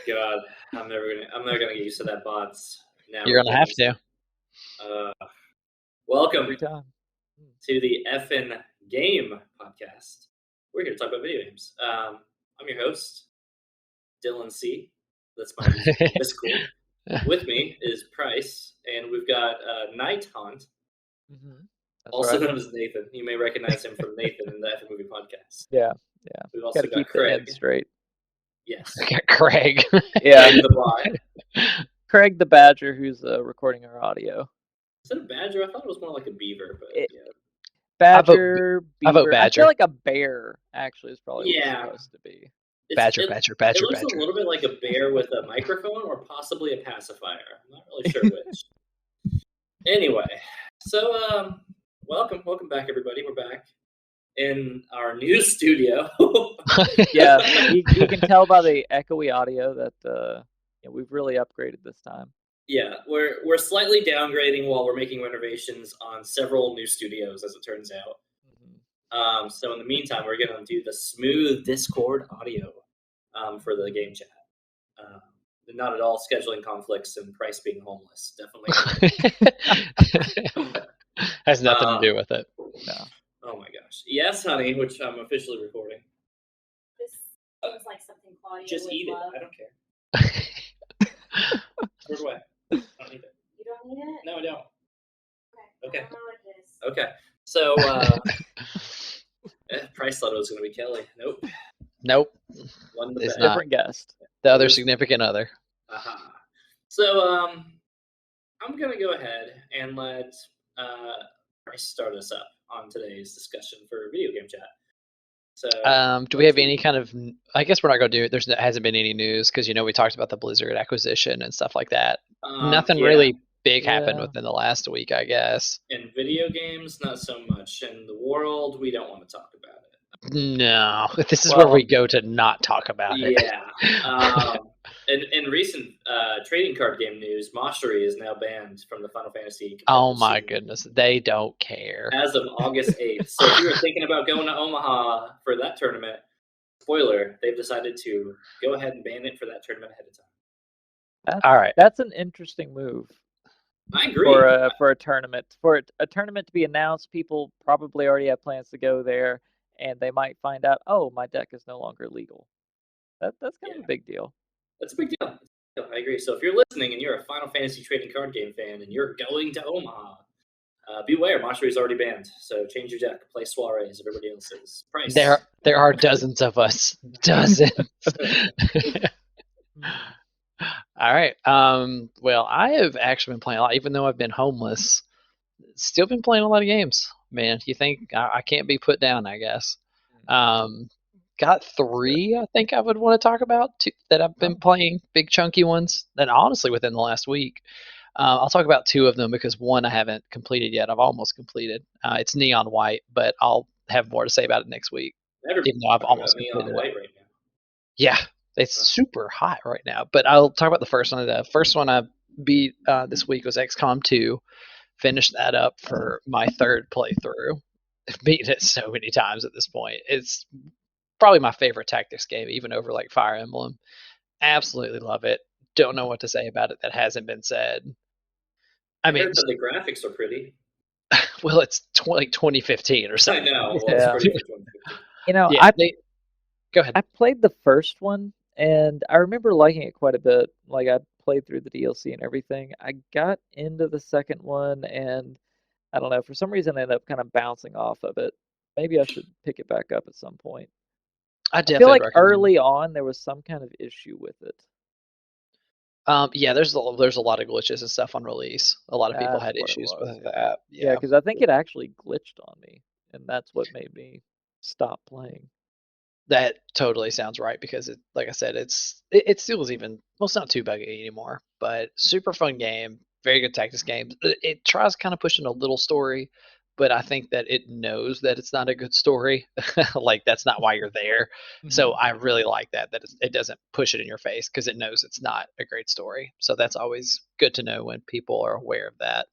God, I'm never gonna get used to that bots. Now You're gonna have to. Welcome Every time. to the Effin' Game podcast. We're here to talk about video games. I'm your host, Dylan C. That's my Discord. With me is Price, and we've got Night Hunt, also known as Nathan. You may recognize him from Nathan in the Effin' Movie podcast. Yeah. We've also Gotta got keep Craig. the end straight. Yes. Craig. Yeah. Craig the bot. Craig the Badger, who's recording our audio. Is it a badger? I thought it was more like a beaver, but yeah. Badger, I vote beaver. badger. I feel like a bear, actually, is probably what it's supposed to be. Badger. It looks a little bit like a bear with a microphone or possibly a pacifier. I'm not really sure which. Anyway, so welcome back, everybody. We're back in our new studio. Yeah, you can tell by the echoey audio that we've really upgraded this time. Yeah, we're slightly downgrading while we're making renovations on several new studios, as it turns out. So in the meantime, we're going to do the smooth Discord audio for the game chat. Not at all scheduling conflicts and Price being homeless. Definitely. Has nothing to do with it. No. Oh my gosh. Yes, honey, which I'm officially recording. This seems like something Claudia Just would eat love. it. I don't care. Throw it away. I don't need it. You don't need it? No, I don't. Okay. I don't know what it is. Okay. So, Price thought it was going to be Kelly. Nope. One It's bad. not. Different guest. The other significant other. Aha. So, I'm going to go ahead and let Price start us up on today's discussion for video game chat. So, do we have any kind of? I guess we're not going to do. There hasn't been any news because we talked about the Blizzard acquisition and stuff like that. Nothing really big happened within the last week, I guess. In video games, not so much. In the world, we don't want to talk about it. No, this is where we go to not talk about it. Yeah. In recent trading card game news, Moshery is now banned from the Final Fantasy. Oh my goodness, they don't care. As of August 8th. So if you were thinking about going to Omaha for that tournament, spoiler, they've decided to go ahead and ban it for that tournament ahead of time. All right. That's an interesting move. I agree. For a tournament. For a tournament to be announced, people probably already have plans to go there, and they might find out, oh, my deck is no longer legal. That's kind of a big deal. That's a big deal. I agree. So if you're listening and you're a Final Fantasy trading card game fan and you're going to Omaha, beware, Moshery is already banned. So change your deck. Play soirees. Everybody else is. Price. There are dozens of us. Dozens. All right. Well, I have actually been playing a lot, even though I've been homeless. Still been playing a lot of games, man. You think I can't be put down? I guess. Got 3. I think I would want to talk about that I've been playing, big chunky ones. And honestly, within the last week, I'll talk about 2 of them because one I haven't completed yet. I've almost completed. It's Neon White, but I'll have more to say about it next week. Even though I've almost Neon White right now. Yeah. It's super hot right now, but I'll talk about the first one. The first one I beat this week was XCOM 2. Finished that up for my 3rd playthrough. I've beaten it so many times at this point. It's probably my favorite tactics game, even over like Fire Emblem. Absolutely love it. Don't know what to say about it that hasn't been said. I mean, the graphics are pretty. Well, it's like 2015 or something. I know. Well, Yeah. it's pretty for 2015. Go ahead. I played the first one, and I remember liking it quite a bit. Like, I played through the DLC and everything. I got into the second one, and I don't know, for some reason I ended up kind of bouncing off of it. Maybe I should pick it back up at some point. I feel like early on there was some kind of issue with it. Yeah, there's a lot of glitches and stuff on release. A lot of people had issues with that. Yeah, because I think it actually glitched on me, and that's what made me stop playing. That totally sounds right because it, like I said, it still is even, well, it's not too buggy anymore, but super fun game, very good tactics game. It tries kind of pushing a little story, but I think that it knows that it's not a good story. Like that's not why you're there. So I really like that it doesn't push it in your face because it knows it's not a great story. So that's always good to know when people are aware of that.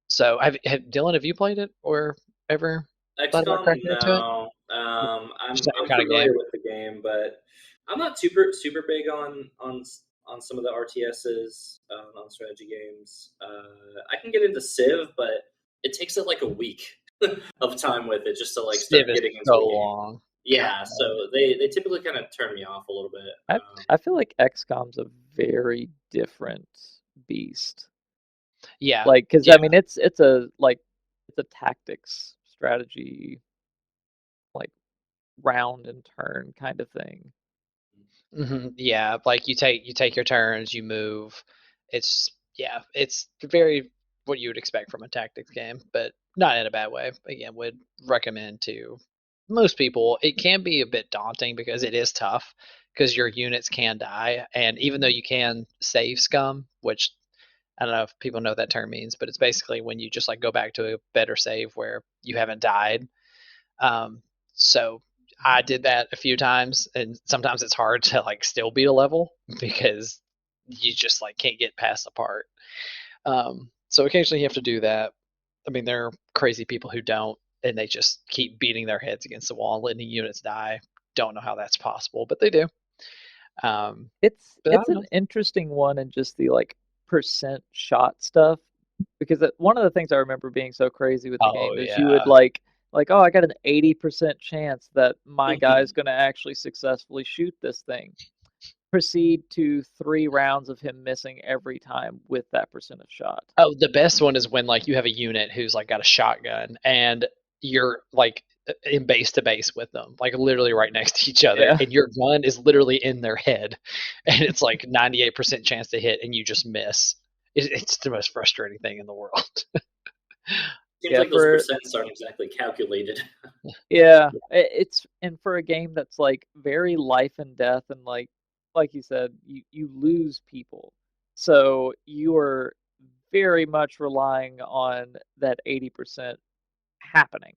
So Dylan, have you played it or ever? XCOM, no. I'm Same kind of familiar game. with the game, but I'm not super big on some of the RTSs, on strategy games. I can get into Civ, but it takes like a week of time with it just to like start Civ is getting into so the game. long. Yeah, so they typically kind of turn me off a little bit. I feel like XCOM's a very different beast. Yeah. Like, because Yeah. I mean, it's a tactics strategy, like round and turn kind of thing. Yeah, like you take your turns, you move. It's very what you would expect from a tactics game, but not in a bad way. Again, would recommend to most people. It can be a bit daunting because it is tough because your units can die, and even though you can save scum, which I don't know if people know what that term means, but it's basically when you just like go back to a better save where you haven't died. So I did that a few times, and sometimes it's hard to like still beat a level because you just like can't get past the part. So occasionally you have to do that. I mean, there are crazy people who don't, and they just keep beating their heads against the wall and letting units die. Don't know how that's possible, but they do. It's But I don't an know. interesting one in just the like percent shot stuff, because one of the things I remember being so crazy with the Oh game is you would yeah. like, oh, I got an 80% chance that my guy's going to actually successfully shoot this thing. Proceed to 3 rounds of him missing every time with that percent of shot. Oh, the best one is when like you have a unit who's like got a shotgun and you're like in base to base with them, like literally right next to each other, Yeah. and your gun is literally in their head, and it's like 98% chance to hit, and you just miss. It's the most frustrating thing in the world. Seems like those percents aren't exactly calculated. Yeah, it's and for a game that's like very life and death, and like you said, you lose people, so you are very much relying on that 80% happening.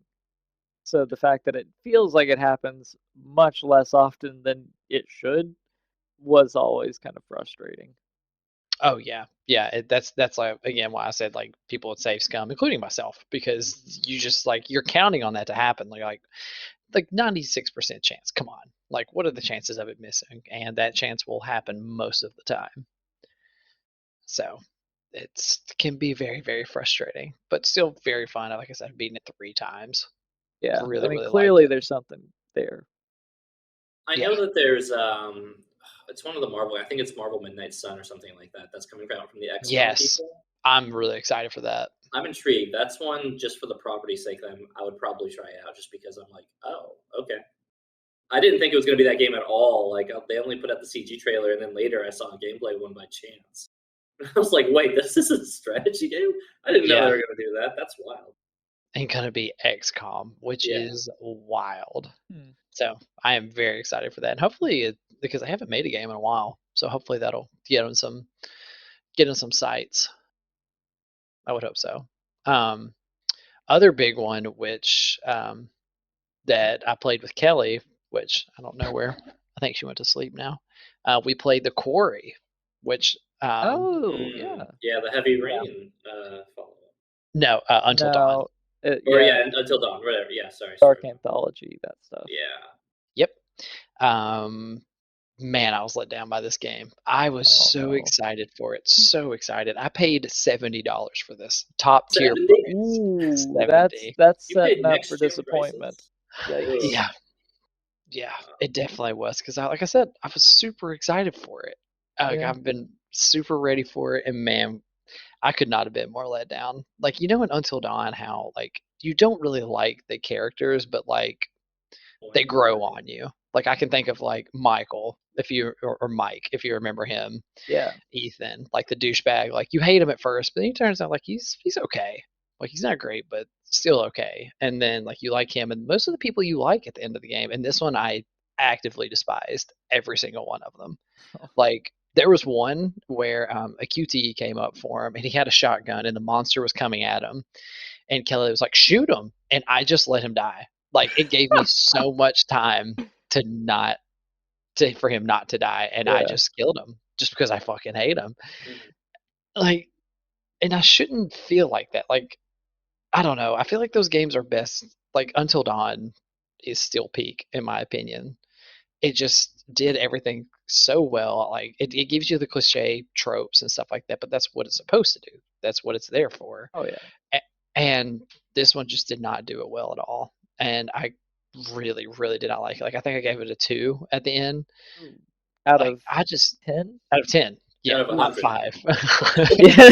So the fact that it feels like it happens much less often than it should was always kind of frustrating. Oh yeah, yeah. That's like again why I said like people would save scum, including myself, because you just like you're counting on that to happen. Like 96% chance. Come on. Like, what are the chances of it missing? And that chance will happen most of the time. So it can be very, very frustrating, but still very fun. Like I said, I've beaten it 3 times. Yeah, Really, I mean, really liked clearly it. there's something there. I Yeah. know that there's it's one of the Marvel. I think it's Marvel Midnight Sun or something like that. That's coming out from the XCOM Yes. people. I'm really excited for that. I'm intrigued. That's one just for the property's sake. I would probably try it out just because I'm like, oh, okay. I didn't think it was going to be that game at all. Like they only put out the CG trailer, and then later I saw a gameplay one by chance. I was like, wait, this is a strategy game? I didn't know Yeah. they were going to do that. That's wild. And gonna be XCOM, which Yeah. is wild. So I am very excited for that. And hopefully, because I haven't made a game in a while, so hopefully that'll get on some sites. I would hope so. Other big one, which that I played with Kelly, which I don't know where. I think she went to sleep now. We played the Quarry, which Yeah. Yeah, the Heavy Rain follow-up. No, Until Dawn. Or yeah, Until Dawn, whatever. Yeah, sorry. Dark Anthology, that stuff. Yeah. Yep. Man, I was let down by this game. I was so excited for it. So excited. I paid $70 for this top tier. 70? Ooh, 70. that's You paid setting up next for gen disappointment. prices? Yikes. Yeah. Yeah, it definitely was because like I said, I was super excited for it. Yeah. I've been super ready for it, and man, I could not have been more let down. Like in Until Dawn, how like you don't really like the characters, but like they grow on you. Like I can think of like Michael, if you or Mike, if you remember him. Yeah. Ethan, like the douchebag. Like you hate him at first, but he turns out like he's okay. Like he's not great, but still okay. And then like you like him, and most of the people you like at the end of the game. And this one I actively despised every single one of them. Like there was one where a QTE came up for him, and he had a shotgun, and the monster was coming at him, and Kelly was like, "Shoot him," and I just let him die. Like it gave me so much time to not for him not to die, and I just killed him just because I fucking hate him. Like, and I shouldn't feel like that. Like, I don't know. I feel like those games are best. Like Until Dawn is still peak in my opinion. It just did everything so well. Like it gives you the cliche tropes and stuff like that, but that's what it's supposed to do. That's what it's there for. Oh yeah. And this one just did not do it well at all. And I really, really did not like it. Like I think I gave it a 2 at the end. Ooh. Out Like of I just 10? out of 10. Yeah, Out of not 100. 5. Yeah.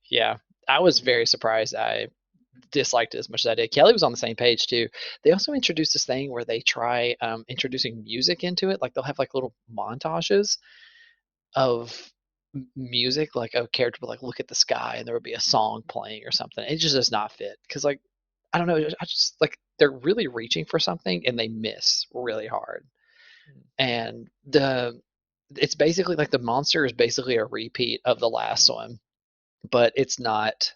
Yeah, I was very surprised I disliked it as much as I did. Kelly was on the same page too. They also introduced this thing where they try introducing music into it. Like they'll have like little montages of music, like a character would like look at the sky and there would be a song playing or something. It just does not fit because like I don't know. I just like they're really reaching for something and they miss really hard. And it's basically like the monster is basically a repeat of the last one, but it's not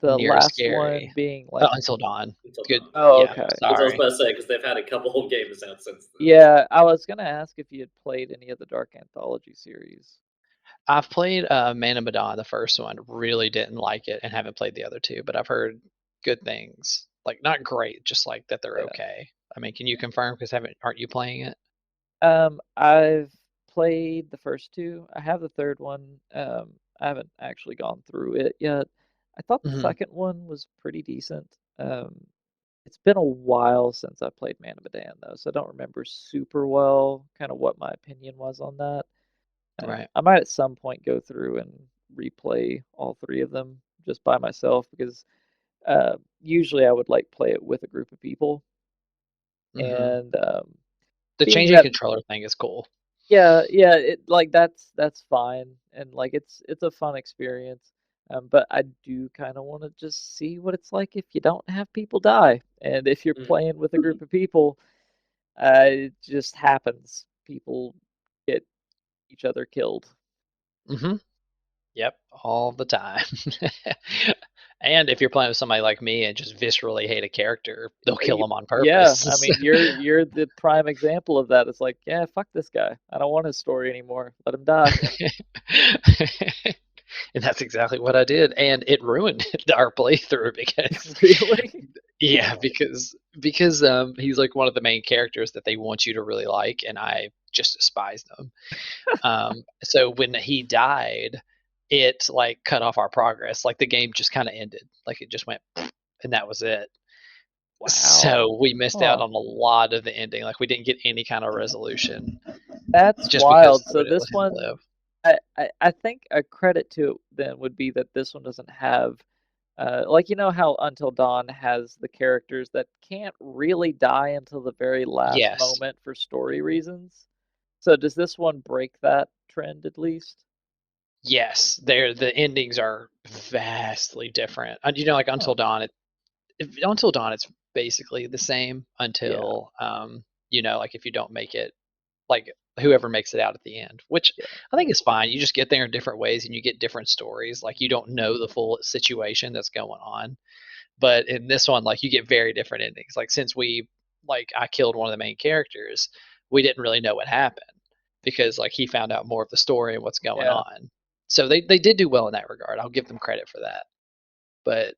The near as last one scary. being like Until Dawn. Until Good. Dawn. Oh, Yeah. okay. That's what I was Sorry. about to say, because they've had a couple whole games out since then. Yeah, I was gonna ask if you had played any of the Dark Anthology series. I've played Man of Medan, the first one. Really didn't like it and haven't played the other two, but I've heard good things. Like not great, just like that they're Yeah. okay. I mean, can you confirm? Because aren't you playing it? I've played the first two. I have the third one. I haven't actually gone through it yet. I thought the Mhm. second one was pretty decent. It's been a while since I played Man of Medan though, so I don't remember super well kind of what my opinion was on that. Right. I might at some point go through and replay all three of them just by myself because usually I would like play it with a group of people, Mhm. and The being changing that controller thing is cool. yeah, it like that's fine, and like it's a fun experience. But I do kind of want to just see what it's like if you don't have people die, and if you're Mm. playing with a group of people, it just happens. People get each other killed. Mhm. Yep, all the time. And if you're playing with somebody like me and just viscerally hate a character, they'll kill them on Yeah, purpose. I mean you're the prime example of that. It's like, yeah, fuck this guy. I don't want his story anymore. Let him die. And that's exactly what I did, and it ruined our playthrough because Really? yeah, because he's like one of the main characters that they want you to really like, and I just despised him. So when he died, it like cut off our progress. Like the game just kind of ended. Like it just went, and that was it. Wow. So we missed out Huh. on a lot of the ending. Like we didn't get any kind of resolution That's just because wild. I So wouldn't this let him one, live. I think a credit to it then would be that this one doesn't have, like you know how Until Dawn has the characters that can't really die until the very last Yes, moment for story reasons. So does this one break that trend at least? yes. The endings are vastly different. And, like Huh. Until Dawn, Until Dawn, it's basically the same Yeah, until like if you don't make it, like whoever makes it out at the end, which yeah, I think is fine. You just get there in different ways and you get different stories. Like you don't know the full situation that's going on. But in this one, like you get very different endings. Like since I killed one of the main characters, we didn't really know what happened because like he found out more of the story and what's going yeah. on. So they did do well in that regard. I'll give them credit for that. But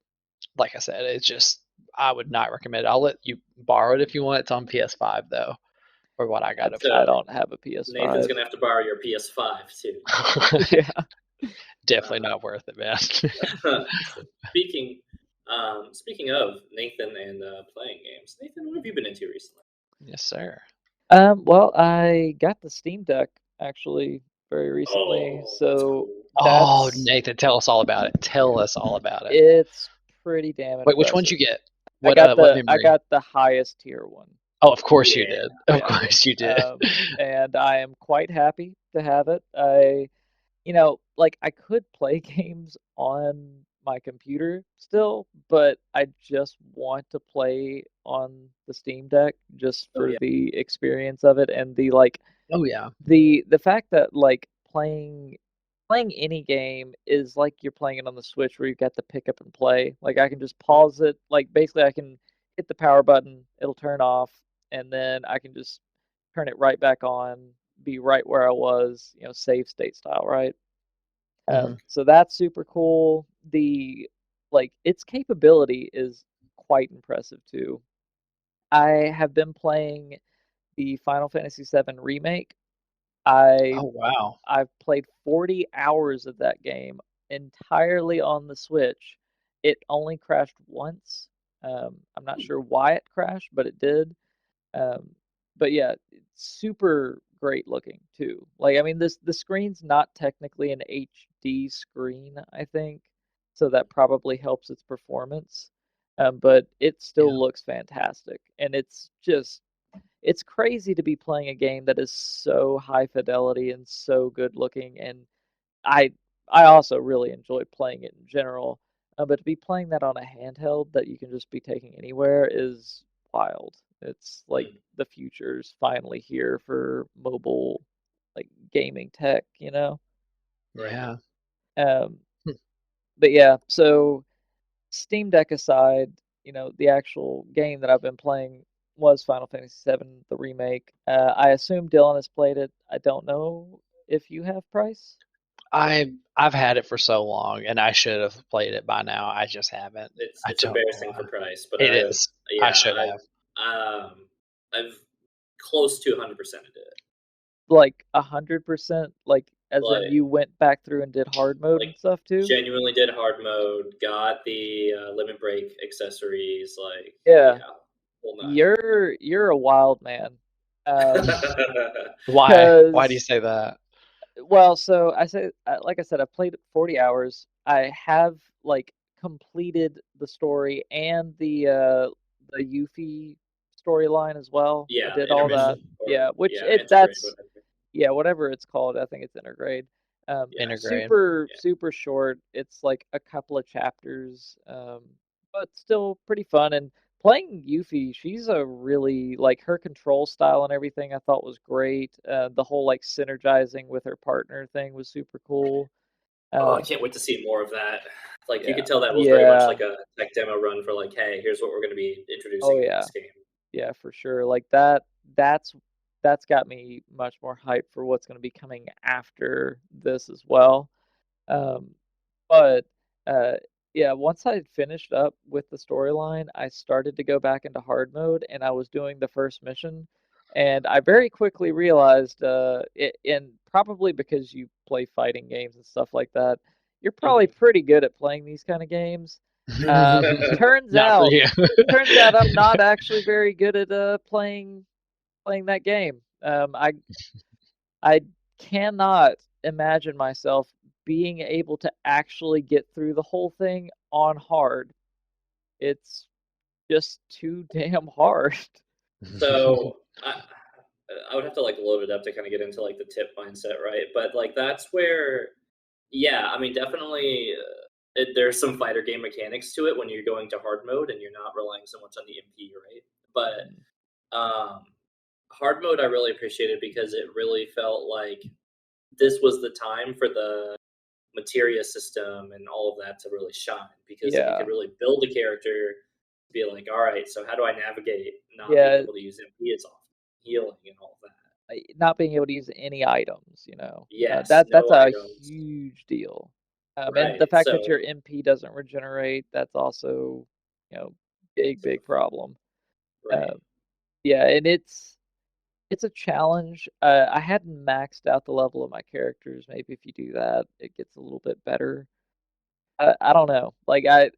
like I said, it's just I would not recommend it. I'll let you borrow it if you want. It's on PS5 though, or what I got it So I for. don't have a Nathan's PS5. gonna have to borrow your PS5 too. Yeah. Definitely not worth it, man. speaking speaking of Nathan and playing games, Nathan, what have you been into recently? Yes, sir. Well, I got the Steam Deck actually very recently, Oh, that's so cool. Oh, that's Nathan, tell us all about it. Tell us all about it. it's pretty damn Wait, which one'd impressive. you get? I What I memory? got the highest tier one. Oh, of course you Yeah. did. Of Yeah. course you did. And I am quite happy to have it. Like I could play games on my computer still, but I just want to play on the Steam Deck just Oh for yeah. the experience of it and the like Oh yeah. the fact that like playing any game is like you're playing it on the Switch where you got to pick up and play. Like I can just pause it, like basically I can hit the power button, it'll turn off, and then I can just turn it right back on, be right where I was, save state style, right? Hmm. So that's super cool. Its capability is quite impressive too. I have been playing the Final Fantasy VII Remake. I Oh wow. I've played 40 hours of that game entirely on the Switch. It only crashed once. I'm not sure why it crashed, but it did. Um, but yeah, it's super great looking too. Like, I mean, the screen's not technically an HD screen, I think, so that probably helps its performance. But it still Yeah. looks fantastic, and it's crazy to be playing a game that is so high fidelity and so good looking. And I I also really enjoyed playing it in general. But to be playing that on a handheld that you can just be taking anywhere is wild. It's like the future's finally here for mobile, like gaming tech, you know? Yeah. Um, Hmm. but yeah, so Steam Deck aside, the actual game that I've been playing was Final Fantasy VII, the remake. I assume Dylan has played it. I don't know if you have, Price. I've had it for so long, and I should have played it by now. I just haven't. I It's don't know embarrassing why. for Price, but It is. I should have. I've close to 100% of it. Like 100%, like as in Like you went back through and did hard mode like and stuff too? genuinely did hard mode, got the limit break accessories, like Yeah. whole nine. You're a wild man. Why? Why do you 'Cause say that? Well, so like I said, I've played 40 hours. I have like completed the story and the Yuffie storyline as well. I Yeah, did the all that. intermission or Yeah, which yeah, integrate, whatever. yeah, whatever it's called. I think it's Intergrade. Yeah, Intergrade. Super short. It's like a couple of chapters, but still pretty fun. And playing Yuffie, she's a really like her control style and everything I thought was great. The whole like synergizing with her partner thing was super cool. Oh, I can't wait to see more of that. Like you Yeah, could tell that was very much yeah, like a tech demo run for like, hey, here's what we're going to be oh introducing in yeah, this game. yeah, for sure. Like that's got me much more hyped for what's going to be coming after this as well. Um, but uh, yeah, once I had finished up with the storyline, I started to go back into hard mode, and I was doing the first mission, and I very quickly realized, and probably because you play fighting games and stuff like that, you're probably pretty good at playing these kind of games. Turns Not for out, you. turns out I'm not actually very good at playing that game. I cannot imagine myself being able to actually get through the whole thing on hard. It's just too damn hard. So I would have to like load it up to kind of get into like the tip mindset, right? But like that's where, yeah, I mean, definitely there's some fighter game mechanics to it when you're going to hard mode and you're not relying so much on the MP, right? But hard mode I really appreciated because it really felt like this was the time for the materia system and all of that to really shine because you Yeah, could really build a character to be like, all right, so how do I navigate not being yeah, able to use MP as often, healing and all of that? not being able to use any items, Yes, that's no a items. huge deal. And the Right. fact So that your MP doesn't regenerate, that's also, big problem. right. Uh, yeah, and it's a challenge. I hadn't maxed out the level of my characters. Maybe if you do that, it gets a little bit better. I don't know. Like I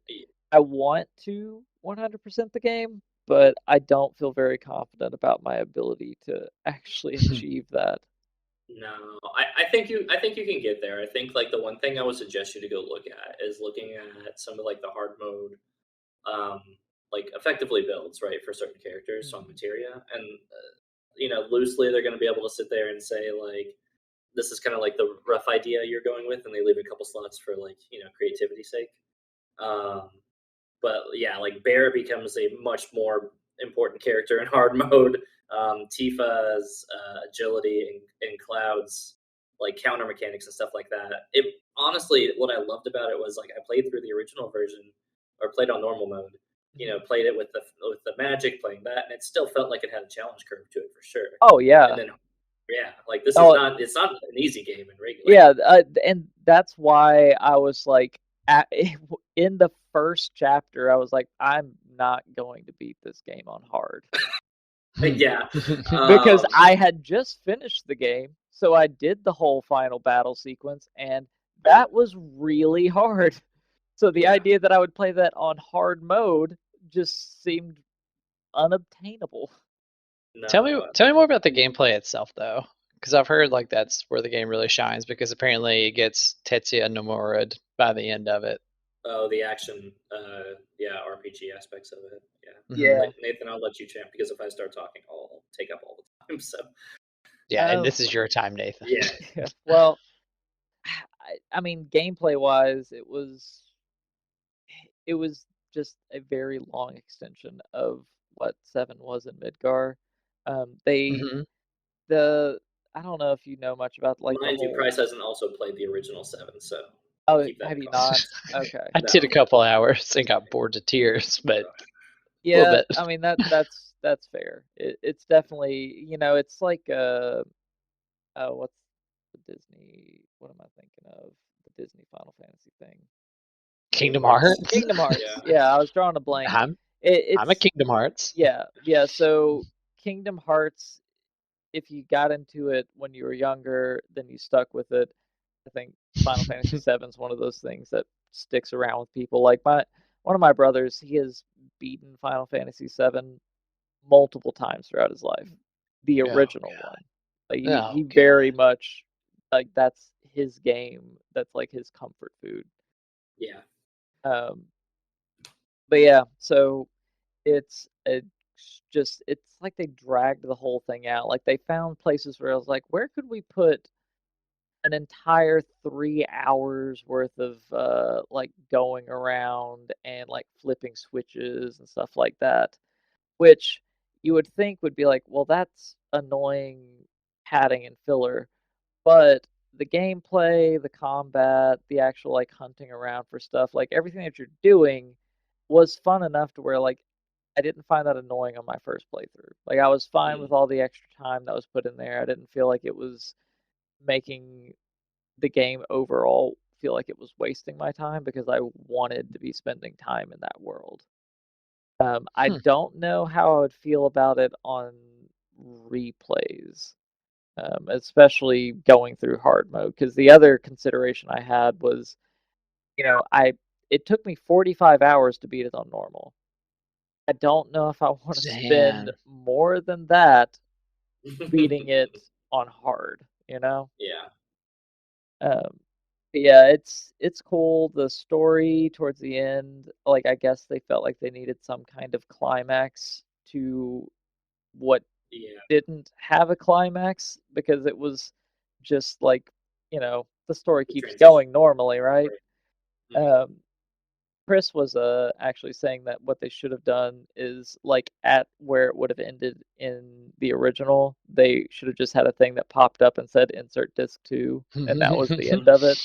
want to 100% the game, but I don't feel very confident about my ability to actually achieve that. No, I think you can get there. I think like the one thing I would suggest you to go look at is looking at some of like the hard mode um like effectively builds, right, for certain characters on Mhm. materia and loosely they're going to be able to sit there and say like this is kind of like the rough idea you're going with and they leave a couple slots for like creativity's sake. um but yeah, like Bear becomes a much more important character in hard mode. Tifa's agility and Cloud's like counter mechanics and stuff like that. It honestly, what I loved about it was like I played through the original version or played on normal mode. Mhm. Played it with the magic, playing that, and it still felt like it had a challenge curve to it for sure. Oh And yeah. then yeah, like this is Oh not it's not an easy game in regular. yeah, and that's why I was like, in the first chapter, I was like, I'm not going to beat this game on hard. Yeah. Because I had just finished the game, so I did the whole final battle sequence, and that was really hard. So the idea that I would play that on hard mode just seemed unobtainable. No, Tell me more about the gameplay itself, though, because I've heard like that's where the game really shines. Because apparently it gets Tetsuya Nomura by the end of it. Oh, the action, RPG aspects of it. Yeah. Nathan, I'll let you champ because if I start talking, I'll take up all the time. So Yeah, and this is your time, Nathan. yeah. Well, I mean, gameplay wise, it was just a very long extension of what 7 was in Midgar. I don't know if you know much about like Mind the you, whole. Price hasn't also played the original 7, so Oh, keep that have in you mind. not? Okay. I did a couple hours and got bored to tears, but Yeah, a little bit. I mean that's fair. It's definitely, it's like what's the Disney? What am I thinking of? The Disney Final Fantasy thing. Kingdom Hearts. Kingdom Hearts. Yeah, I was drawing a blank. I'm It's a Kingdom Hearts. Yeah. So Kingdom Hearts, if you got into it when you were younger, then you stuck with it. I think Final Fantasy VII is one of those things that sticks around with people. Like one of my brothers, he has beaten Final Fantasy VII multiple times throughout his life. The original one. Like he very much, like, that's his game. That's like his comfort food. Yeah. But yeah, so it's like they dragged the whole thing out. Like they found places where I was like, where could we put an entire 3 hours worth of like going around and like flipping switches and stuff like that, which you would think would be like, well, that's annoying padding and filler, but the gameplay, the combat, the actual like hunting around for stuff, like everything that you're doing was fun enough to where like I didn't find that annoying on my first playthrough. Like I was fine with all the extra time that was put in there. I didn't feel like it was making the game overall feel like it was wasting my time because I wanted to be spending time in that world. I don't know how I would feel about it on replays, especially going through hard mode. Because the other consideration I had was, it took me 45 hours to beat it on normal. I don't know if I want to spend more than that beating it on hard, Yeah. Yeah, it's cool. The story towards the end, like I guess they felt like they needed some kind of climax to what didn't have a climax because it was just like, the story keeps going normally, right? Chris was actually saying that what they should have done is like at where it would have ended in the original, they should have just had a thing that popped up and said insert disc 2 and that was the end of it.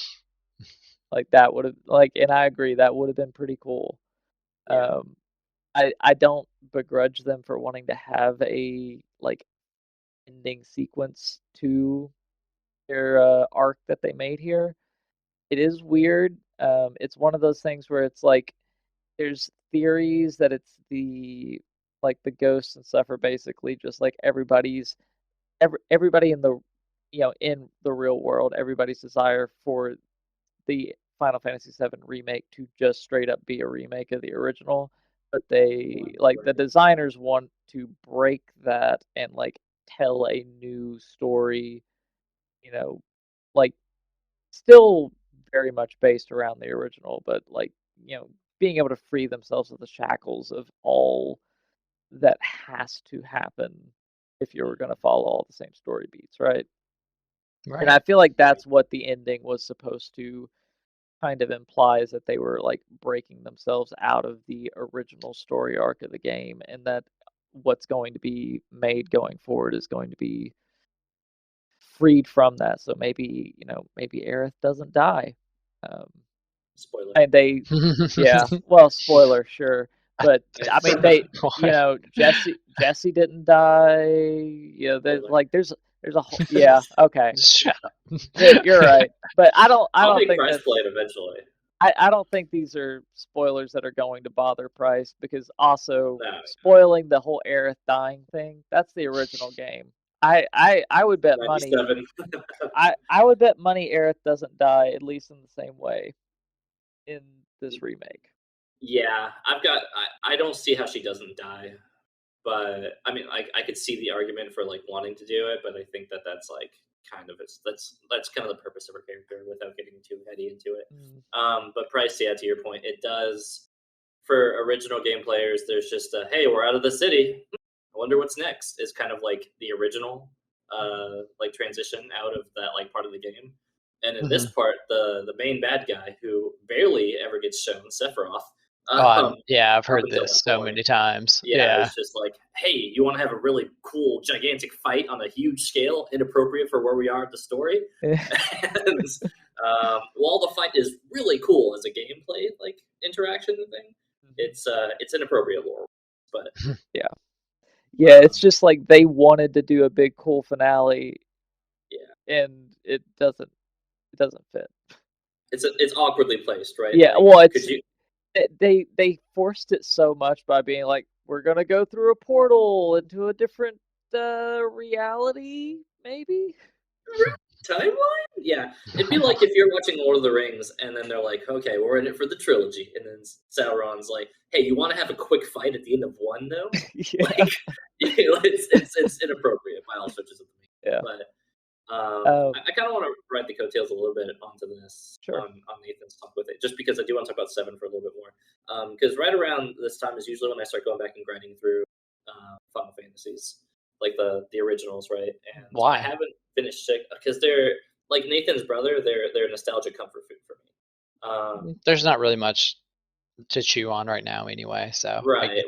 Like that would have and I agree that would have been pretty cool. Yeah. I don't begrudge them for wanting to have a like ending sequence to their arc that they made here. It is weird. It's one of those things where it's like there's theories that it's the ghosts and stuff are basically just like everybody in the in the real world, everybody's desire for the Final Fantasy VII remake to just straight up be a remake of the original, but they the designers want to break that and like tell a new story, like still very much based around the original, but like, being able to free themselves of the shackles of all that has to happen if you were going to follow all the same story beats, right? And I feel like that's what the ending was supposed to kind of implies, that they were like breaking themselves out of the original story arc of the game, and that what's going to be made going forward is going to be freed from that. So maybe, maybe Aerith doesn't die. Spoiler. And they, yeah, well, spoiler, sure. But I mean, Jesse didn't die. There's a whole, yeah, okay. Shut up. You're right, but I don't make think Price that's play it eventually. I don't think these are spoilers that are going to bother Price, because also No, spoiling the whole Aerith dying thing, that's the original game. I would bet money 97. I would bet money Aerith doesn't die at least in the same way in this remake. Yeah, I don't see how she doesn't die, but I mean, I could see the argument for like wanting to do it, but I think that's like kind of that's kind of the purpose of her character without getting too heady into it. But Price, yeah, to your point, it does for original game players. There's just a hey, we're out of the city. I wonder what's next. Is kind of like the original like transition out of that like part of the game. And in this part, the main bad guy who barely ever gets shown, Sephiroth. Yeah, I've heard this so many times. Yeah, it's just like, hey, you want to have a really cool, gigantic fight on a huge scale, inappropriate for where we are at the story. And while the fight is really cool as a gameplay like interaction thing, it's inappropriate lore. But yeah, it's just like they wanted to do a big cool finale. Yeah, and it doesn't fit. It's awkwardly placed, right? Yeah, like, well, it's they forced it so much by being like, we're gonna go through a portal into a different reality, maybe. Timeline? Yeah. It'd be like if you're watching Lord of the Rings and then they're like, okay, we're in it for the trilogy. And then Sauron's like, hey, you want to have a quick fight at the end of one, though? Like, it's inappropriate by all stretches of the meaning. Yeah. But I kind of want to ride the coattails a little bit onto this on Nathan's talk with it, just because I do want to talk about 7 for a little bit more. Because right around this time is usually when I start going back and grinding through Final Fantasies, like the originals, right? And why? I haven't finished 6 because they're like Nathan's brother. They're nostalgic comfort food for me. There's not really much to chew on right now, anyway. So right,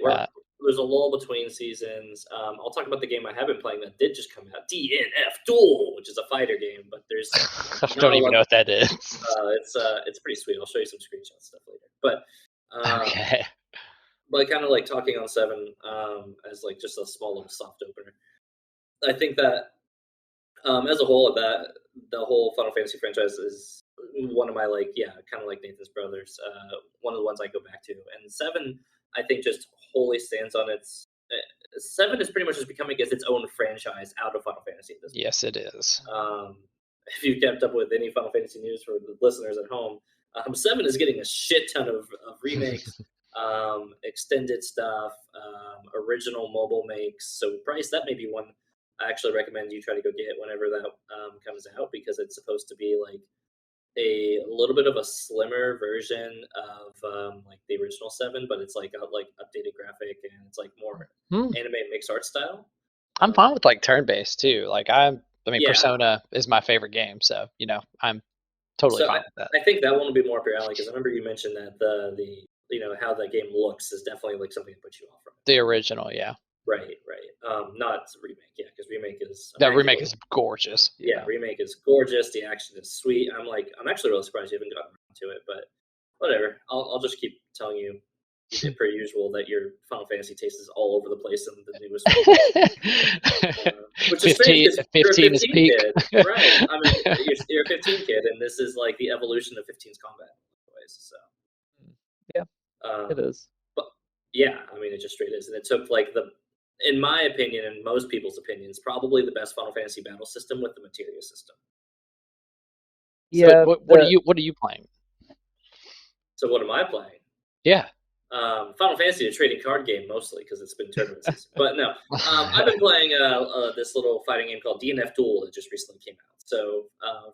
there's a lull between seasons. I'll talk about the game I have been playing that did just come out, DNF Duel, which is a fighter game, but there's I don't even know what that is. It's pretty sweet. I'll show you some screenshots stuff later. But okay. But kind of like talking on 7 as like just a small little soft opener. I think that as a whole, that the whole Final Fantasy franchise is one of my kind of like Nathan's brothers. One of the ones I go back to, and 7 I think just wholly stands on its. 7 is pretty much just becoming its own franchise out of Final Fantasy at this point. Yes, it is. If you kept up with any Final Fantasy news for the listeners at home, 7 is getting a shit ton of remakes, extended stuff, original mobile makes. So Price, that may be one I actually recommend you try to go get whenever that comes out, because it's supposed to be like a little bit of a slimmer version of like the original 7, but it's like got like updated graphic and it's like more anime mixed art style. I'm fine with like turn-based too. Like Persona is my favorite game, so I'm totally fine with that. I think that one will be more up your alley, because I remember you mentioned that the how that game looks is definitely like something that puts you off from it. The original, yeah. Right. Not remake, because remake is remake is gorgeous. Yeah, remake is gorgeous. The action is sweet. I'm actually really surprised you haven't gotten around to it, but whatever. I'll just keep telling you, per usual, that your Final Fantasy taste is all over the place in the newest one. Which is 15 is peak. Kid, right? I mean, you're a 15 kid, and this is like the evolution of 15's combat in ways. So yeah, it is. But yeah, I mean, it just straight is, and it took like in my opinion, and most people's opinions, probably the best Final Fantasy battle system with the materia system. Yeah. So what are you playing? So what am I playing? Yeah. Final Fantasy, a trading card game mostly, because it's been tournament season. But no, I've been playing this little fighting game called DNF Duel that just recently came out. So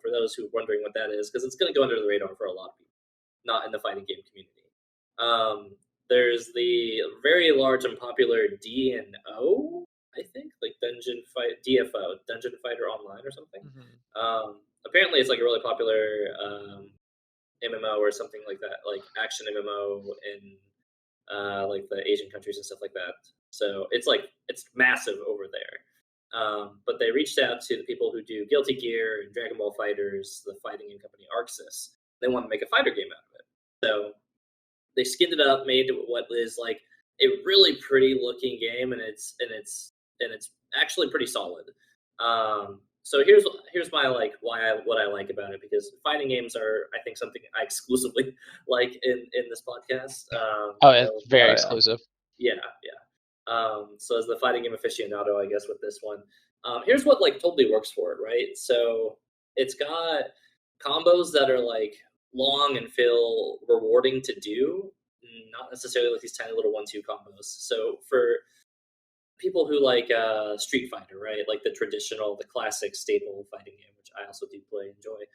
for those who are wondering what that is, because it's going to go under the radar for a lot of people, not in the fighting game community. There's the very large and popular DNO, I think, like DFO, Dungeon Fighter Online or something. Apparently, it's like a really popular MMO or something like that, like action MMO in like the Asian countries and stuff like that. So it's massive over there. But they reached out to the people who do Guilty Gear and Dragon Ball Fighters, the fighting game company ArcSys. They want to make a fighter game out of it. So they skinned it up, made what is like a really pretty looking game, and it's actually pretty solid. So here's my what I like about it, because fighting games are, I think, something I exclusively like in this podcast. It's very yeah. exclusive. Yeah. So as the fighting game aficionado, I guess with this one, here's what like totally works for it, right? So it's got combos that are like long and feel rewarding to do, not necessarily like these tiny little 1-2 combos. So for people who like Street Fighter, right? Like the classic staple fighting game, which I also do play, enjoy.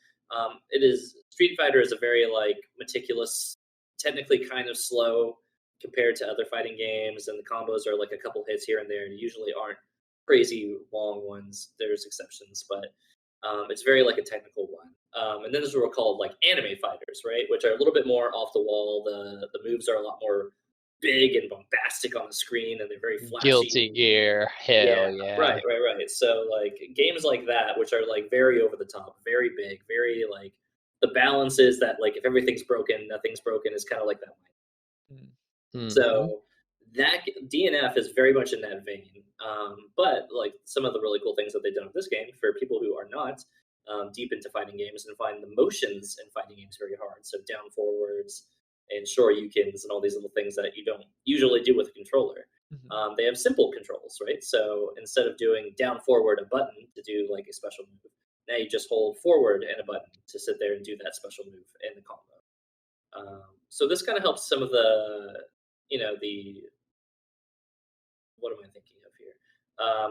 It is Street Fighter is a very like meticulous, technically kind of slow compared to other fighting games, and the combos are like a couple hits here and there, and usually aren't crazy long ones. There's exceptions, but it's very like a technical one. And then there's what we're called like anime fighters, right? Which are a little bit more off the wall. The moves are a lot more big and bombastic on the screen, and they're very flashy. Guilty Gear, hell yeah. Right. So like games like that, which are like very over the top, very big, very like the balance is that like if everything's broken, nothing's broken is kind of like that. Mm-hmm. So that DNF is very much in that vein. But like some of the really cool things that they've done with this game for people who are not deep into fighting games and find the motions in fighting games very hard. So down forwards and shoryukens and all these little things that you don't usually do with a controller. Mm-hmm. They have simple controls, right? So instead of doing down forward a button to do like a special move, now you just hold forward and a button to sit there and do that special move in the combo. So this kind of helps some of the, what am I thinking of here?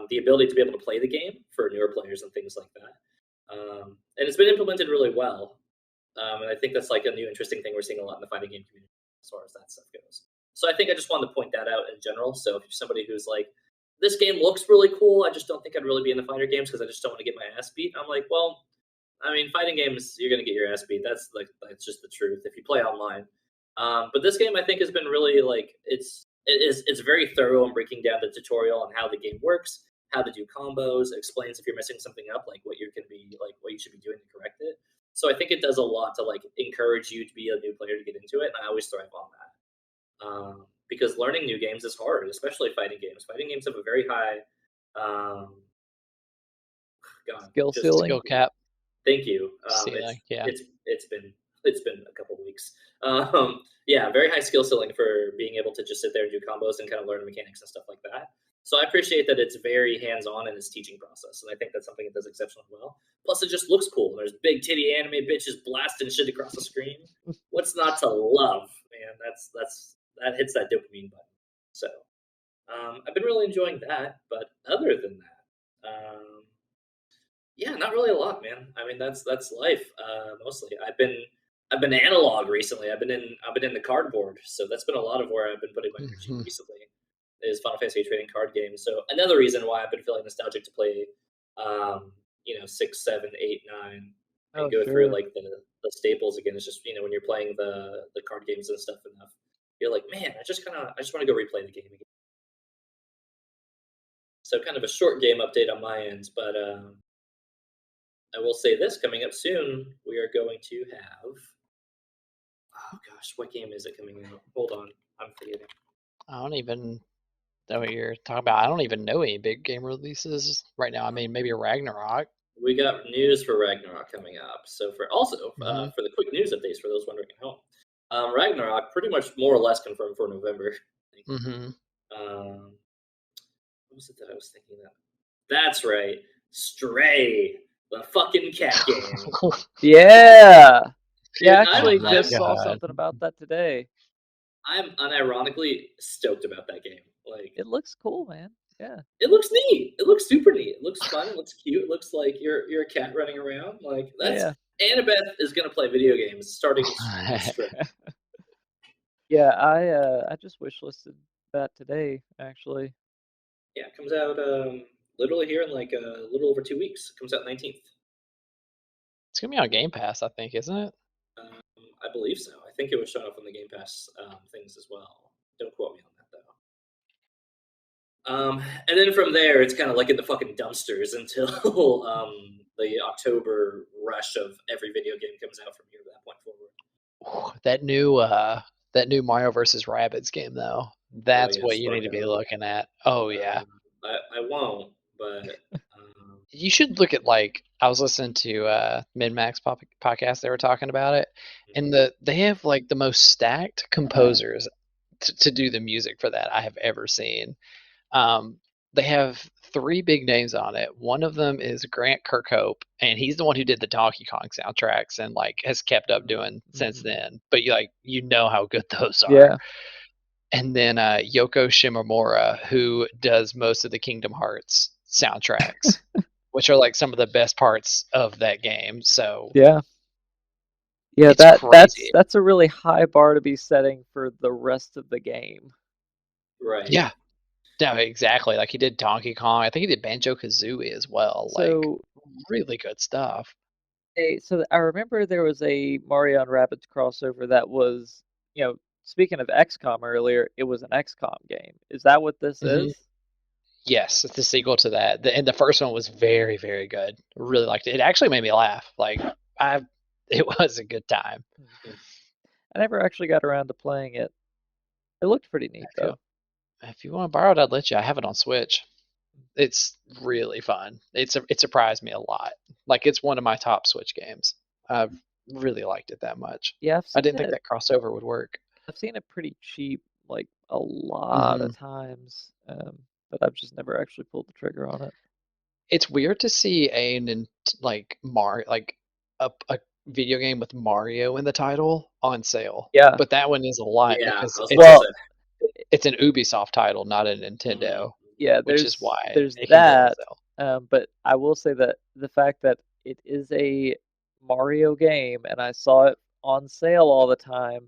The ability to be able to play the game for newer players and things like that. And it's been implemented really well. And I think that's like a new interesting thing we're seeing a lot in the fighting game community as far as that stuff goes. So I think I just wanted to point that out in general. So if you're somebody who's like, this game looks really cool, I just don't think I'd really be into fighter games because I just don't want to get my ass beat. I'm like, well, I mean, fighting games, you're going to get your ass beat. That's just the truth if you play online. But this game, I think, has been really like it's very thorough in breaking down the tutorial on how the game works, how to do combos. It explains if you're messing something up, like what you should be doing to correct it. So I think it does a lot to like encourage you to be a new player to get into it, and I always thrive on that. Because learning new games is hard, especially fighting games. Fighting games have a very high skill ceiling. Skill cap. Thank you. It's been a couple weeks. Very high skill ceiling for being able to just sit there and do combos and kind of learn mechanics and stuff like that. So I appreciate that it's very hands-on in its teaching process, and I think that's something it does exceptionally well. Plus, it just looks cool. There's big titty anime bitches blasting shit across the screen. What's not to love, man? That hits that dopamine button. So I've been really enjoying that. But other than that, not really a lot, man. I mean, that's life. Mostly, I've been analog recently. I've been in the cardboard, so that's been a lot of where I've been putting my energy recently. Is Final Fantasy trading card games. So another reason why I've been feeling nostalgic to play, 6, 7, 8, 9, and go through like the staples again. It's just when you're playing the card games and stuff enough, you're like, man, I just want to go replay the game again. So kind of a short game update on my end, but I will say this: coming up soon, we are going to have. Oh gosh, what game is it coming out? Hold on, I'm forgetting. I don't even know what you're talking about. I don't even know any big game releases right now. I mean, maybe Ragnarok. We got news for Ragnarok coming up. So for the quick news updates for those wondering at home, Ragnarok pretty much more or less confirmed for November. Mm-hmm. What was it that I was thinking of? That's right, Stray, the fucking cat game. Yeah. Dude, Yeah, actually just saw something about that today. I'm unironically stoked about that game. Like, it looks cool, man. Yeah. It looks neat. It looks super neat. It looks fun. It looks cute. It looks like you're a cat running around. Like that's Annabeth is gonna play video games starting Stray. Yeah, I just wishlisted that today, actually. Yeah, it comes out literally here in like a little over 2 weeks. It comes out 19th. It's gonna be on Game Pass, I think, isn't it? I believe so. I think it was shown up on the Game Pass things as well. Don't quote me on that though. And then from there, it's kind of like in the fucking dumpsters until the October rush of every video game comes out from here to that point forward. That new Mario vs. Rabbids game, though. That's what you need to be looking at. Oh, yeah. I won't, but You should look at like I was listening to Min-Max podcast. They were talking about it, and they have like the most stacked composers to do the music for that I have ever seen. Um, they have three big names on it. One of them is Grant Kirkhope, and he's the one who did the Donkey Kong soundtracks and like has kept up doing since then. But you know how good those are. Yeah. And then Yoko Shimomura, who does most of the Kingdom Hearts soundtracks, which are like some of the best parts of that game. So Yeah. Yeah, it's crazy. that's a really high bar to be setting for the rest of the game. Right. Yeah. Yeah, exactly. Like he did Donkey Kong. I think he did Banjo Kazooie as well. So, like really good stuff. so I remember there was a Mario and Rabbids crossover that was, speaking of XCOM earlier, it was an XCOM game. Is that what this is? Yes, it's the sequel to that. And the first one was very, very good. Really liked it. It actually made me laugh. It was a good time. I never actually got around to playing it. It looked pretty neat though. If you want to borrow it, I'd let you. I have it on Switch. It's really fun. It surprised me a lot. Like it's one of my top Switch games. I've really liked it that much. Yeah, I didn't think that crossover would work. I've seen it pretty cheap, like a lot of times, but I've just never actually pulled the trigger on it. It's weird to see a video game with Mario in the title on sale. Yeah, but that one is a lot because it's an Ubisoft title, not a Nintendo. Yeah, which is why there's it can go on that. sale. But I will say that the fact that it is a Mario game and I saw it on sale all the time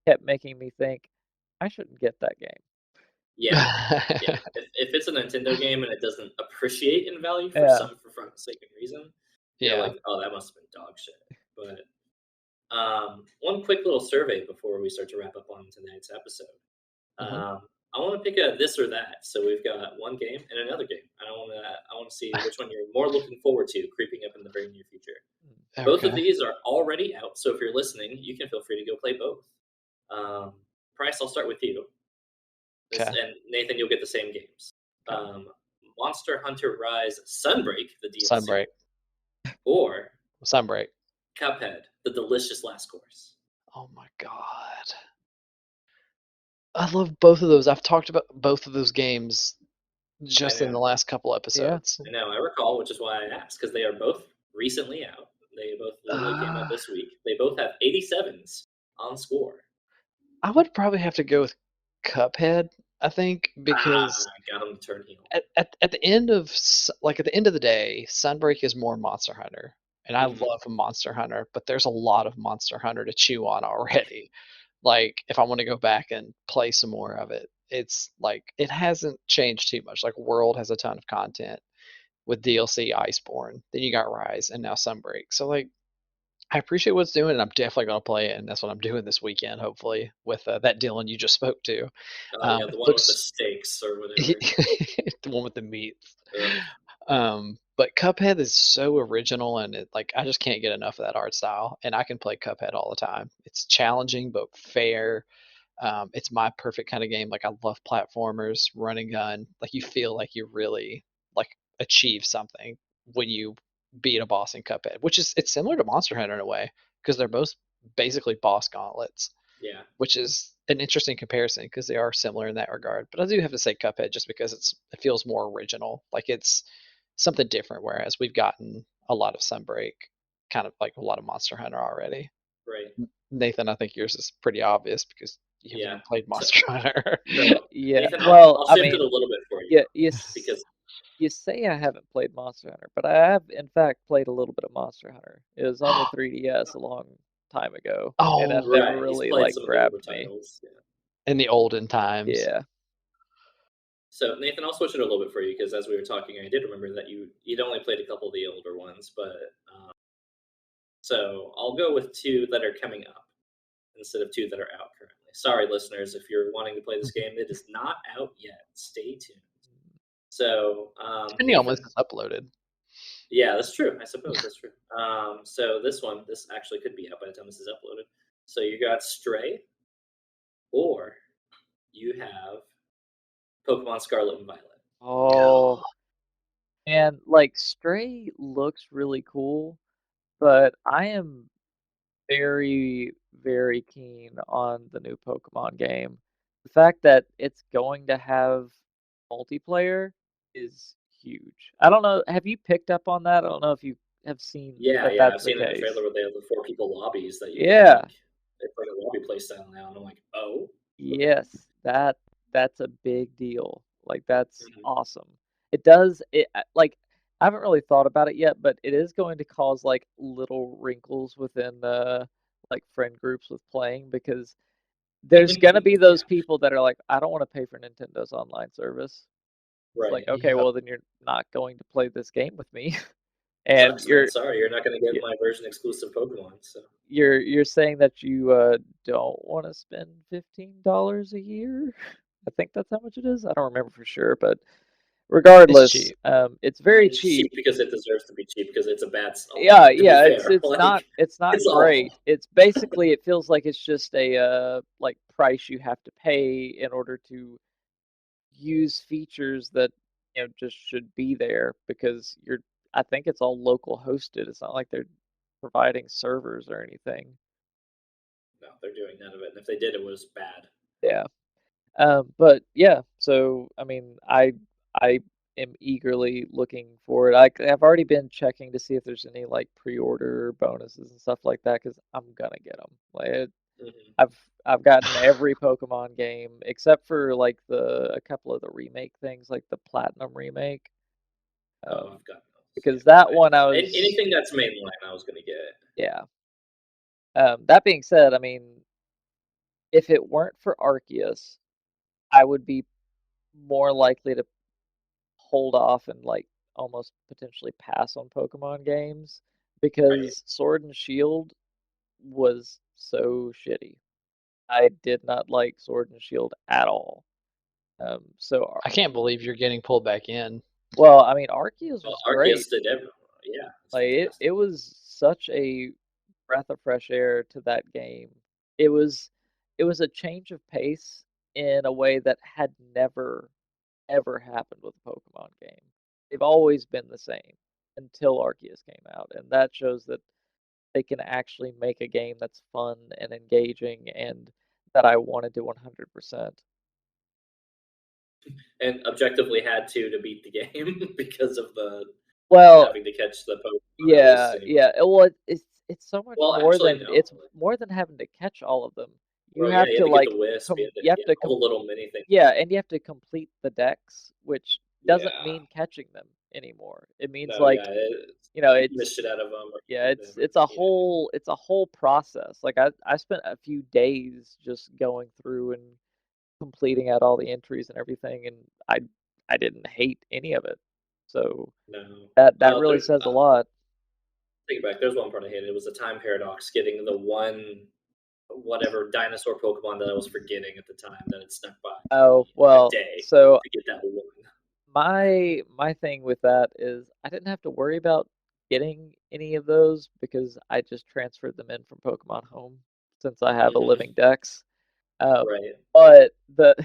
kept making me think I shouldn't get that game. Yeah. If it's a Nintendo game and it doesn't appreciate in value for some forsaken reason, you're like, oh, that must have been dog shit. But one quick little survey before we start to wrap up on tonight's episode. I want to pick a this or that. So we've got one game and another game. I want to see which one you're more looking forward to creeping up in the very near future. Okay. Both of these are already out, so if you're listening, you can feel free to go play both. Price, I'll start with you. And Nathan, you'll get the same games. Monster Hunter Rise Sunbreak, the DLC. Sunbreak. Or Sunbreak. Cuphead, the delicious last course. Oh my god. I love both of those. I've talked about both of those games just in the last couple episodes. I know, I recall, which is why I asked, because they are both recently out. They both literally came out this week. They both have 87s on score. I would probably have to go with Cuphead, I think, because got him to turn heel. At the end of the day, Sunbreak is more Monster Hunter, and I love Monster Hunter, but there's a lot of Monster Hunter to chew on already. Like if I want to go back and play some more of it, it's like it hasn't changed too much. Like World has a ton of content with DLC Iceborne, then you got Rise, and now Sunbreak. So like I appreciate what it's doing, and I'm definitely going to play it, and that's what I'm doing this weekend, hopefully, with that Dylan you just spoke to. The one with the steaks or whatever. The one with the meats. But Cuphead is so original, and I just can't get enough of that art style, and I can play Cuphead all the time. It's challenging but fair. It's my perfect kind of game. Like I love platformers, run and gun. Like you feel like you really achieve something when you beat a boss in Cuphead, which is it's similar to Monster Hunter in a way because they're both basically boss gauntlets. Yeah, which is an interesting comparison because they are similar in that regard. But I do have to say Cuphead just because it feels more original, like it's something different. Whereas we've gotten a lot of Sunbreak, kind of like a lot of Monster Hunter already. Right, Nathan, I think yours is pretty obvious because you haven't played Monster Hunter. Yeah, Nathan, well, I'll shift it a little bit for you. Yeah, because you say I haven't played Monster Hunter, but I have in fact played a little bit of Monster Hunter. It was on the 3DS a long time ago, and it never really grabbed me. In the olden times. Yeah. So Nathan, I'll switch it a little bit for you because as we were talking, I did remember that you'd only played a couple of the older ones, but so I'll go with two that are coming up instead of two that are out currently. Sorry, listeners, if you're wanting to play this game, it is not out yet. Stay tuned. So, depending on when it's uploaded. Yeah, that's true. I suppose that's true. So this actually could be out by the time this is uploaded. So you got Stray, or you have Pokemon Scarlet and Violet. Oh, And like Stray looks really cool, but I am very, very keen on the new Pokemon game. The fact that it's going to have multiplayer is huge. I don't know, have you picked up on that? I don't know if you have seen Yeah, that yeah, I've that's the seen it in the case. trailer where they have the 4 people lobbies that you can Yeah, like. It's like a lobby play style now, and I'm like, oh, okay. yes, that's a big deal. Like that's Mhm. awesome. It does it like I haven't really thought about it yet, but it is going to cause like little wrinkles within like friend groups with playing because there's gonna be those Yeah, people that are like, I don't want to pay for Nintendo's online service. It's like, right. okay, Yep. well then you're not going to play this game with me. And Sucks, man. Sorry, you're not gonna get y- my version exclusive Pokemon. So you're saying that you don't want to spend $15 a year. I think that's how much it is. I don't remember for sure, but It's regardless, cheap. it's very it's cheap cheap. because it deserves to be cheap because it's a bad Yeah, online. To be yeah, it's fair, it's not like it's not it's great. awful. It's basically it feels like it's just a like price you have to pay in order to use features that just should be there because I think it's all local hosted. It's not like they're providing servers or anything. No, they're doing none of it. And if they did, it was bad. Yeah. But yeah, so I mean, I am eagerly looking for it. I've already been checking to see if there's any like pre-order bonuses and stuff like that because I'm gonna get them. Hmm. I've gotten every Pokemon game except for like a couple of the remake things, like the Platinum remake. Oh, Um, I've got those. because that one I was Anything that's mainline, I was gonna get. yeah. That being said, I mean, if it weren't for Arceus, I would be more likely to hold off and like almost potentially pass on Pokemon games Right. because Sword and Shield was so shitty. I did not like Sword and Shield at all. So I can't believe you're getting pulled back in. well, I mean, Arceus Well, was Arceus great. did every. Yeah, it's Like fantastic. it was such a breath of fresh air to that game. It was it was a change of pace in a way that had never ever happened with a Pokemon game. They've always been the same until Arceus came out, and that shows that they can actually make a game that's fun and engaging and that I wanted to 100%. And objectively had to beat the game because of the Well, having to catch the Pokemon every yeah, single. yeah. Well, it's so much Well, more actually, than no. having to catch all of them. You Well, yeah, have you to had to get the like wisp. you have Yeah, to all the little mini things. yeah, and you have to complete the decks, which doesn't Yeah. mean catching them anymore. It means No, like, yeah, you miss it's shit out of them, or yeah, you never. Yeah. it's a whole process. Like I spent a few days just going through and completing out all the entries and everything, and I didn't hate any of it. So No. that Well, really there's. says a lot. Take it back. There's one part I hated. It was the time paradox. Getting the one whatever dinosaur Pokemon that I was forgetting at the time that had snuck by Oh, me a well, day so to get that one. my thing with that is I didn't have to worry about getting any of those because I just transferred them in from Pokemon Home since I have a Hmm. living dex. Uh, Right. but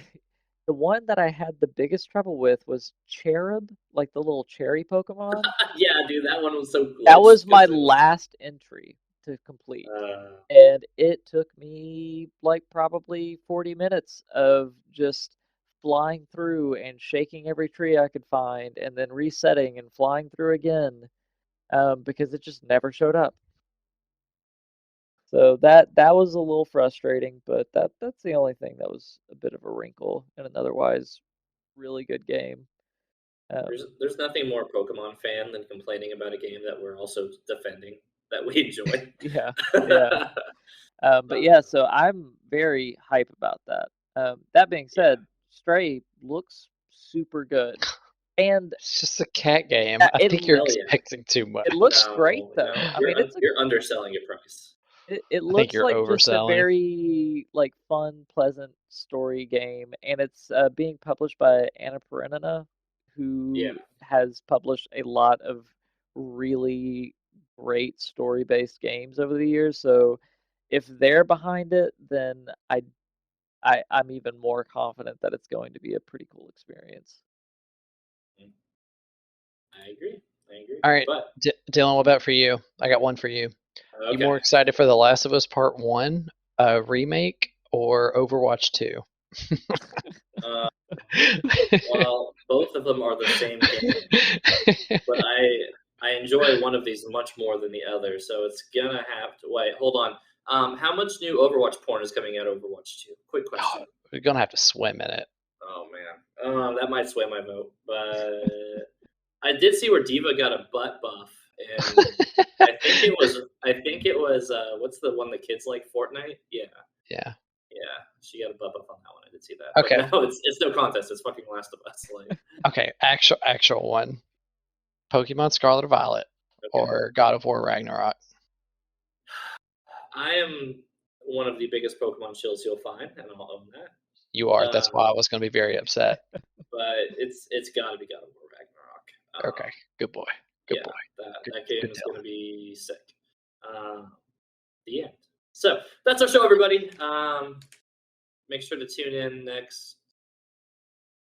the one that I had the biggest trouble with was Cherub, like the little cherry Pokemon. Yeah, dude, that one was so That glitched was my because it was. last entry to complete. Uh, And it took me like probably 40 minutes of just flying through and shaking every tree I could find and then resetting and flying through again because it just never showed up. So that was a little frustrating, but that's the only thing that was a bit of a wrinkle in an otherwise really good game. Um, there's nothing more Pokemon fan than complaining about a game that we're also defending that we enjoy. yeah, yeah. But yeah, so I'm very hype about that. That being Yeah, said, Stray looks super good, and It's just a cat game. I it think you're hell yeah. expecting too it much. looks great No, though. I mean, you're underselling your price. it I think looks you're like just a overselling. very like fun, pleasant story game, and it's being published by Anna Karenina, Yeah, who has published a lot of really great story-based games over the years. So if they're behind it, then I'm even more confident that it's going to be a pretty cool experience. I agree. All right, But Dylan, what about for you? I got one for you. okay. You more excited for The Last of Us Part 1, Remake, or Overwatch 2? Well, both of them are the same game, but I enjoy one of these much more than the other, so it's gonna have to wait. Hold on. How much new Overwatch porn is coming out of Overwatch 2? Quick question. We're gonna have to swim in it. Oh man, that might sway my vote, but I did see where Diva got a butt buff, and I think it was what's the one the kids like, Fortnite? Yeah. Yeah, she got a butt buff on that one. I did see that. Okay. But no, it's no contest. It's fucking Last of Us. Like. Okay, actual one. Pokemon Scarlet or Violet, or God of War Ragnarok. I am one of the biggest Pokemon chills you'll find, and I'll own that. You are. That's why I was going to be very upset. But it's got to be God of War Ragnarok. Okay, good boy. Good boy. That game is going to be sick. The end. So that's our show, everybody. Make sure to tune in next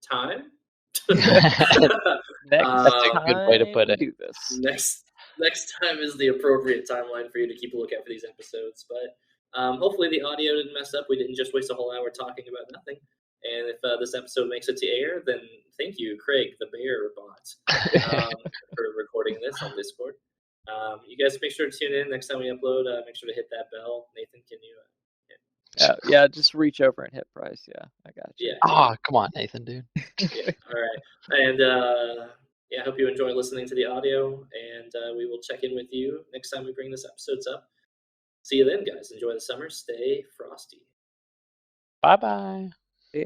time. That's a good way to put it. Do this. Next time is the appropriate timeline for you to keep a lookout for these episodes. But hopefully the audio didn't mess up. We didn't just waste a whole hour talking about nothing. And if this episode makes it to air, then thank you, Craig, the bear bot, for recording this on Discord. You guys make sure to tune in next time we upload. Make sure to hit that bell. Nathan, can you? Yeah, just reach over and hit price. Yeah, I got you. Yeah. Oh, come on, Nathan, dude. Yeah, all right. And I hope you enjoy listening to the audio, and we will check in with you next time we bring this episodes up. See you then, guys. Enjoy the summer. Stay frosty. Bye-bye. Yeah.